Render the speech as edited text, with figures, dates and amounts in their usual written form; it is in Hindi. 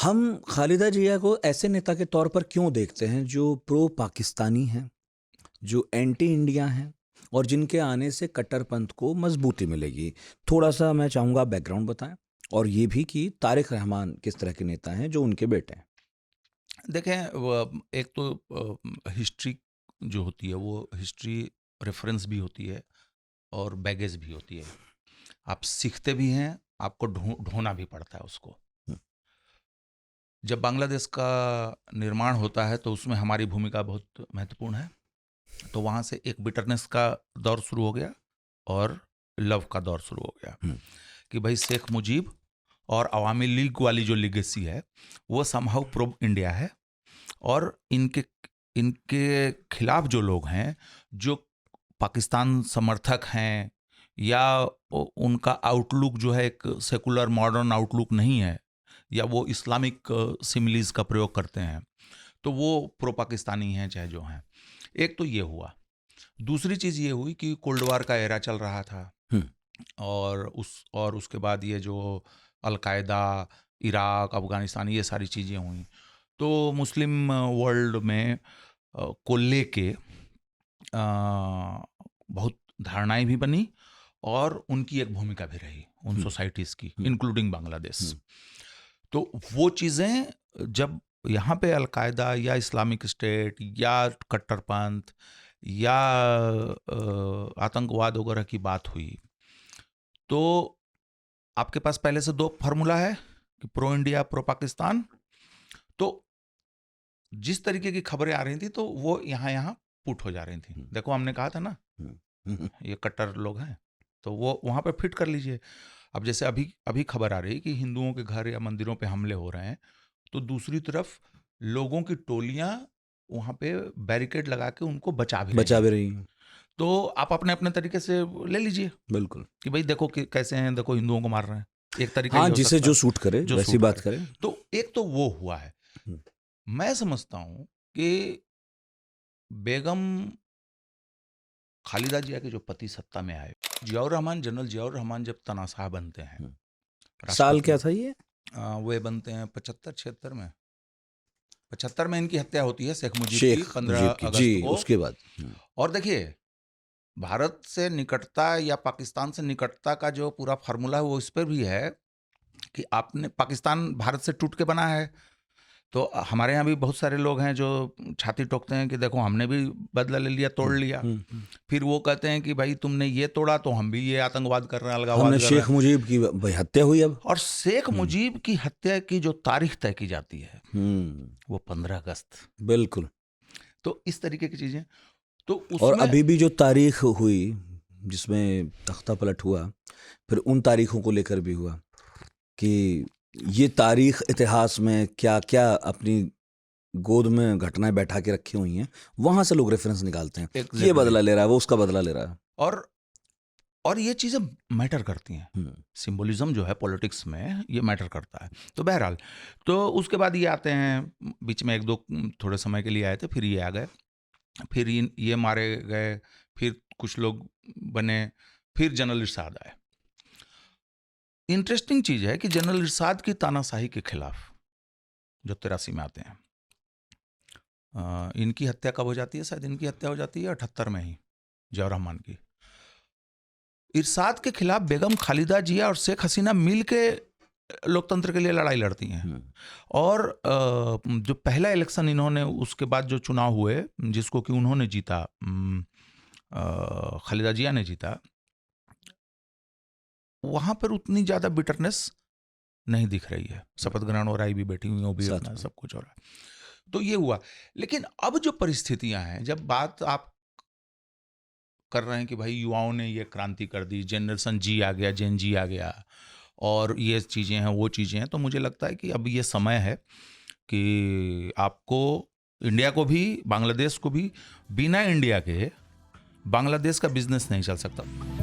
हम खालिदा जिया को ऐसे नेता के तौर पर क्यों देखते हैं जो प्रो पाकिस्तानी हैं, जो एंटी इंडिया हैं और जिनके आने से कट्टरपंथ को मजबूती मिलेगी? थोड़ा सा मैं चाहूँगा बैकग्राउंड बताएं, और ये भी कि तारिक रहमान किस तरह के नेता हैं जो उनके बेटे हैं। देखें एक तो हिस्ट्री जो होती है वो हिस्ट्री रेफरेंस भी होती है और बैगेज भी होती है। आप सीखते भी हैं, आपको ढोना भी पड़ता है उसको। जब बांग्लादेश का निर्माण होता है तो उसमें हमारी भूमिका बहुत महत्वपूर्ण है। तो वहाँ से एक बिटरनेस का दौर शुरू हो गया और लव का दौर शुरू हो गया कि भाई शेख मुजीब और अवामी लीग वाली जो लिगेसी है वो समहाउ प्रो इंडिया है, और इनके इनके खिलाफ जो लोग हैं, जो पाकिस्तान समर्थक हैं या उनका आउटलुक जो है एक सेकुलर मॉडर्न आउटलुक नहीं है, या वो इस्लामिक सिमिलीज का प्रयोग करते हैं, तो वो प्रो पाकिस्तानी हैं चाहे जो हैं। एक तो ये हुआ। दूसरी चीज़ ये हुई कि कोल्ड वार का एरा चल रहा था, और उसके बाद ये जो अलकायदा, इराक, अफ़गानिस्तान, ये सारी चीज़ें हुई, तो मुस्लिम वर्ल्ड में को लेके बहुत धारणाएं भी बनी और उनकी एक भूमिका भी रही उन सोसाइटीज़ की, इंक्लूडिंग बांग्लादेश। तो वो चीज़ें जब यहाँ पे अलकायदा या इस्लामिक स्टेट या कट्टरपंथ या आतंकवाद वगैरह की बात हुई, तो आपके पास पहले से दो फार्मूला है कि प्रो इंडिया, प्रो पाकिस्तान। तो जिस तरीके की खबरें आ रही थी तो वो यहाँ पुट हो जा रही थी। देखो, हमने कहा था ना ये कट्टर लोग हैं, तो वो वहाँ पे फिट कर लीजिए। अब जैसे अभी अभी खबर आ रही है कि हिंदुओं के घर या मंदिरों पे हमले हो रहे हैं, तो दूसरी तरफ लोगों की टोलियां वहाँ पे बैरिकेड लगा के उनको बचा भी रही हैं। तो आप अपने अपने तरीके से ले लीजिए, बिल्कुल, कि भाई देखो कि कैसे हैं, देखो हिंदुओं को मार रहे हैं। एक तरीका हाँ, ये हो जिसे सकता जो है, सूट करे जो वैसी सूट बात करे। करें। तो एक तो वो हुआ है। मैं समझता हूँ कि बेगम खालिदा जिया के जो पति सत्ता में आए, जियाउर रहमान, जनरल जियाउर रहमान जब तानाशाह बनते हैं, साल क्या राष्ट्रपति, था ये? वे बनते हैं 75-76 में। 75 में इनकी हत्या होती है शेख मुजीब की, शेख 15 मुजीब की, जी, अगस्त को। उसके बाद। और देखिए, भारत से निकटता या पाकिस्तान से निकटता का जो पूरा फार्मूला है वो इस पर भी है कि आपने, पाकिस्तान भारत से टूट के बना है। तो हमारे यहाँ भी बहुत सारे लोग हैं जो छाती ठोकते हैं कि देखो हमने भी बदला ले लिया, तोड़ लिया। फिर वो कहते हैं कि भाई तुमने ये तोड़ा तो हम भी ये आतंकवाद कर रहे हैं, अलगावाद हमने कर रहे शेख हैं। मुजीब की भाई हत्या हुई अब। और शेख मुजीब की हत्या की जो तारीख तय की जाती है वो 15 अगस्त। बिल्कुल। तो इस तरीके की चीजें, तो और उसमें अभी भी जो तारीख हुई जिसमें तख्ता पलट हुआ, फिर उन तारीखों को लेकर भी हुआ कि ये तारीख इतिहास में क्या क्या अपनी गोद में घटनाएं बैठा के रखी हुई हैं, वहां से लोग रेफरेंस निकालते हैं कि ये बदला ले रहा है, वो उसका बदला ले रहा है। और ये चीज़ें मैटर करती हैं। सिंबोलिज्म जो है पॉलिटिक्स में ये मैटर करता है। तो बहरहाल, तो उसके बाद ये आते हैं, बीच में एक दो थोड़े समय के लिए आए थे, फिर ये आ गए, फिर ये मारे गए, फिर कुछ लोग बने, फिर जनरल इरशाद आए। इंटरेस्टिंग चीज़ है कि जनरल इरशाद की तानाशाही के खिलाफ जो 83 में आते हैं, इनकी हत्या कब हो जाती है? शायद इनकी हत्या हो जाती है 78 में ही, जियाउर रहमान की। इरशाद के खिलाफ बेगम खालिदा जिया और शेख हसीना मिल के लोकतंत्र के लिए लड़ाई लड़ती हैं। और जो पहला इलेक्शन इन्होंने, उसके बाद जो चुनाव हुए जिसको कि उन्होंने जीता, खालिदा जिया ने जीता, वहाँ पर उतनी ज़्यादा बिटरनेस नहीं दिख रही है। शपथ ग्रहण हो रहा है, भी बैठी हुई, वो भी अपना सब कुछ हो रहा है। तो ये हुआ। लेकिन अब जो परिस्थितियां हैं, जब बात आप कर रहे हैं कि भाई युवाओं ने ये क्रांति कर दी, जनरेशन जी आ गया, जेन जी आ गया, और ये चीज़ें हैं, वो चीज़ें हैं, तो मुझे लगता है कि अब ये समय है कि आपको, इंडिया को भी, बांग्लादेश को भी, बिना इंडिया के बांग्लादेश का बिजनेस नहीं चल सकता।